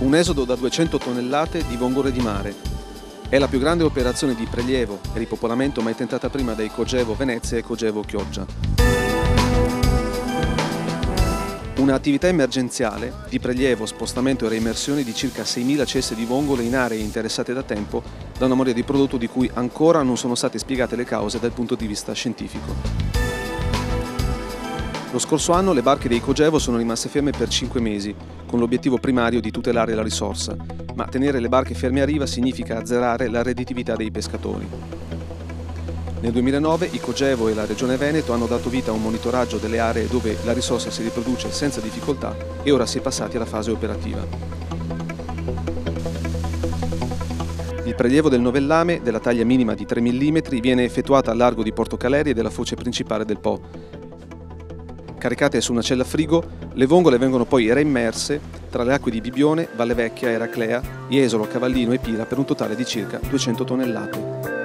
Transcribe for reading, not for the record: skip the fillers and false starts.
Un esodo da 200 tonnellate di vongole di mare. È la più grande operazione di prelievo e ripopolamento mai tentata prima dai Cogevo Venezia e Cogevo Chioggia. Un'attività emergenziale di prelievo, spostamento e reimmersione di circa 6.000 ceste di vongole in aree interessate da tempo da una marea di prodotto di cui ancora non sono state spiegate le cause dal punto di vista scientifico. Lo scorso anno le barche dei Cogevo sono rimaste ferme per 5 mesi, con l'obiettivo primario di tutelare la risorsa, ma tenere le barche ferme a riva significa azzerare la redditività dei pescatori. Nel 2009 i Cogevo e la Regione Veneto hanno dato vita a un monitoraggio delle aree dove la risorsa si riproduce senza difficoltà e ora si è passati alla fase operativa. Il prelievo del novellame, della taglia minima di 3 mm, viene effettuato al largo di Porto Caleri e della foce principale del Po. Caricate su una cella frigo, le vongole vengono poi reimmerse tra le acque di Bibione, Valle Vecchia, Eraclea, Jesolo, Cavallino e Pira per un totale di circa 200 tonnellate.